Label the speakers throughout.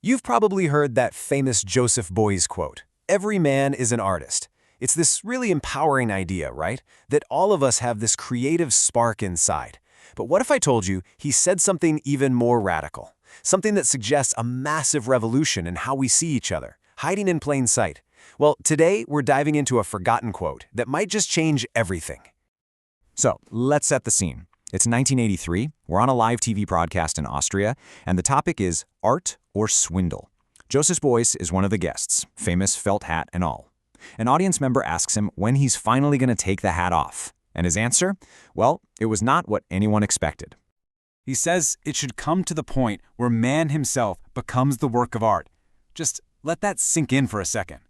Speaker 1: You've probably heard that famous Joseph Beuys quote, "Every man is an artist." It's this really empowering idea, right? That all of us have this creative spark inside. But what if I told you he said something even more radical? Something that suggests a massive revolution in how we see each other, hiding in plain sight. Well, today we're diving into a forgotten quote that might just change everything.
Speaker 2: So, let's set the scene. It's 1983, we're on a live TV broadcast in Austria, and the topic is art or swindle. Joseph Beuys is one of the guests, famous felt hat and all. An audience member asks him when he's finally going to take the hat off. And his answer? Well, it was not what anyone expected.
Speaker 3: He says it should come to the point where man himself becomes the work of art. Just let that sink in for a second.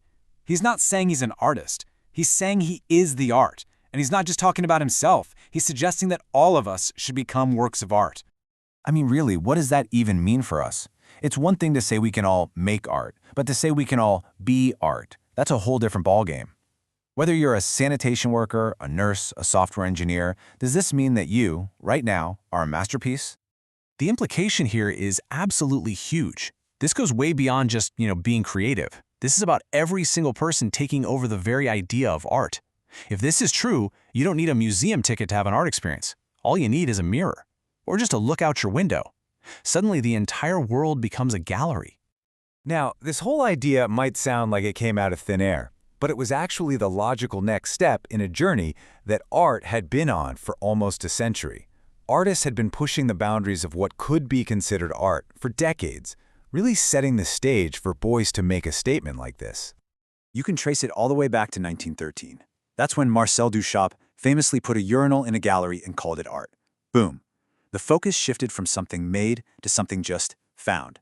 Speaker 3: He's not saying he's an artist. He's saying he is the art. And he's not just talking about himself. He's suggesting that all of us should become works of art.
Speaker 4: I mean, really, what does that even mean for us? It's one thing to say we can all make art, but to say we can all be art, that's a whole different ballgame. Whether you're a sanitation worker, a nurse, a software engineer, does this mean that you, right now, are a masterpiece?
Speaker 5: The implication here is absolutely huge. This goes way beyond just, being creative. This is about every single person taking over the very idea of art. If this is true, you don't need a museum ticket to have an art experience. All you need is a mirror, or just to look out your window. Suddenly, the entire world becomes a gallery.
Speaker 6: Now, this whole idea might sound like it came out of thin air, but it was actually the logical next step in a journey that art had been on for almost a century. Artists had been pushing the boundaries of what could be considered art for decades, really setting the stage for Beuys to make a statement like this.
Speaker 4: You can trace it all the way back to 1913. That's when Marcel Duchamp famously put a urinal in a gallery and called it art. Boom. The focus shifted from something made to something just found.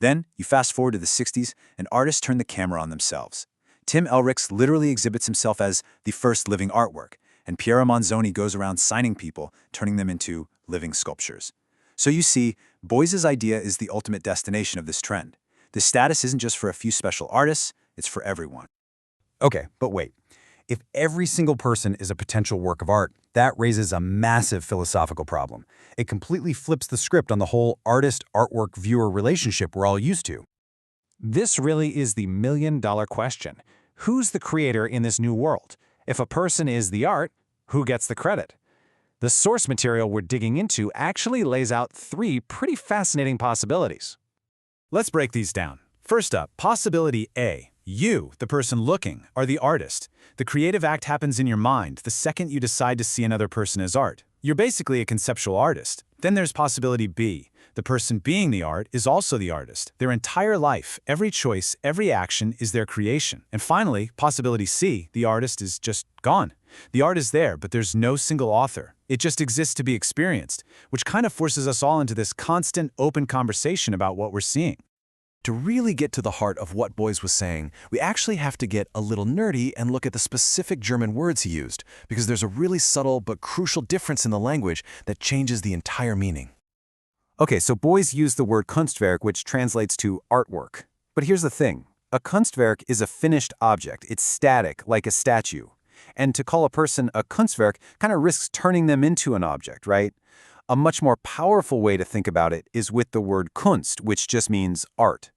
Speaker 4: Then, you fast forward to the 60s, and artists turned the camera on themselves. Tim Elrics literally exhibits himself as the first living artwork, and Piero Manzoni goes around signing people, turning them into living sculptures. So you see, Beuys' idea is the ultimate destination of this trend. This status isn't just for a few special artists, it's for everyone.
Speaker 6: Okay, but wait. If every single person is a potential work of art, that raises a massive philosophical problem. It completely flips the script on the whole artist-artwork-viewer relationship we're all used to.
Speaker 5: This really is the million-dollar question. Who's the creator in this new world? If a person is the art, who gets the credit? The source material we're digging into actually lays out three pretty fascinating possibilities.
Speaker 3: Let's break these down. First up, possibility A. You, the person looking, are the artist. The creative act happens in your mind the second you decide to see another person as art. You're basically a conceptual artist. Then there's possibility B. The person being the art is also the artist. Their entire life, every choice, every action is their creation. And finally, possibility C. The artist is just gone. The art is there, but there's no single author. It just exists to be experienced, which kind of forces us all into this constant, open conversation about what we're seeing.
Speaker 1: To really get to the heart of what Beuys was saying, we actually have to get a little nerdy and look at the specific German words he used, because there's a really subtle but crucial difference in the language that changes the entire meaning.
Speaker 4: Okay, so Beuys used the word Kunstwerk, which translates to artwork. But here's the thing. A Kunstwerk is a finished object. It's static, like a statue. And to call a person a Kunstwerk kind of risks turning them into an object, right? A much more powerful way to think about it is with the word Kunst, which just means art.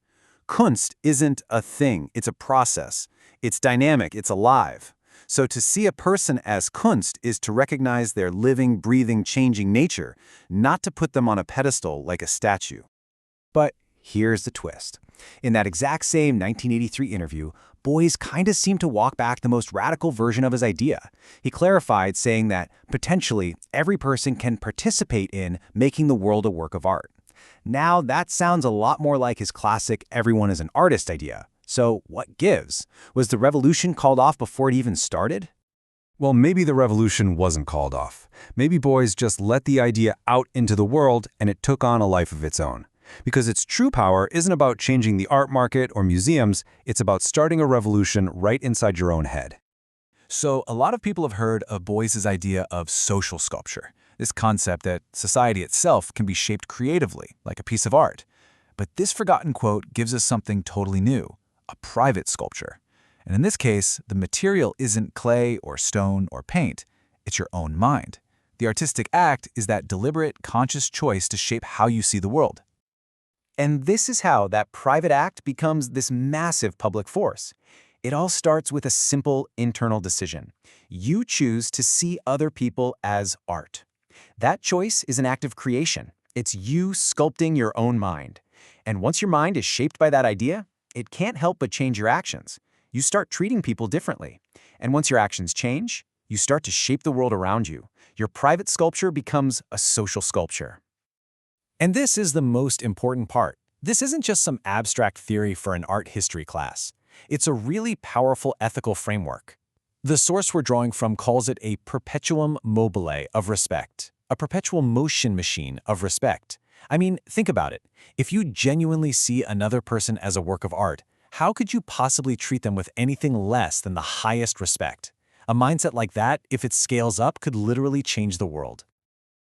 Speaker 4: Kunst isn't a thing, it's a process. It's dynamic, it's alive. So to see a person as Kunst is to recognize their living, breathing, changing nature, not to put them on a pedestal like a statue. But here's the twist. In that exact same 1983 interview, Beuys kind of seemed to walk back the most radical version of his idea. He clarified, saying that, potentially, every person can participate in making the world a work of art. Now, that sounds a lot more like his classic everyone is an artist idea. So, what gives? Was the revolution called off before it even started?
Speaker 6: Well, maybe the revolution wasn't called off. Maybe Beuys just let the idea out into the world and it took on a life of its own. Because its true power isn't about changing the art market or museums, it's about starting a revolution right inside your own head.
Speaker 1: So a lot of people have heard of Beuys' idea of social sculpture, this concept that society itself can be shaped creatively, like a piece of art. But this forgotten quote gives us something totally new, a private sculpture. And in this case, the material isn't clay or stone or paint, it's your own mind. The artistic act is that deliberate, conscious choice to shape how you see the world.
Speaker 2: And this is how that private act becomes this massive public force. It all starts with a simple internal decision. You choose to see other people as art. That choice is an act of creation. It's you sculpting your own mind. And once your mind is shaped by that idea, it can't help but change your actions. You start treating people differently. And once your actions change, you start to shape the world around you. Your private sculpture becomes a social sculpture.
Speaker 5: And this is the most important part. This isn't just some abstract theory for an art history class. It's a really powerful ethical framework. The source we're drawing from calls it a perpetuum mobile of respect, a perpetual motion machine of respect. I mean, think about it. If you genuinely see another person as a work of art, how could you possibly treat them with anything less than the highest respect? A mindset like that, if it scales up, could literally change the world.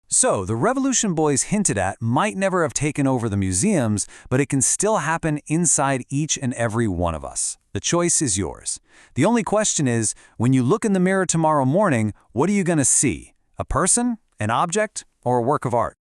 Speaker 6: So, the revolution boys hinted at might never have taken over the museums, but it can still happen inside each and every one of us. The choice is yours. The only question is, when you look in the mirror tomorrow morning, what are you going to see? A person, an object, or a work of art?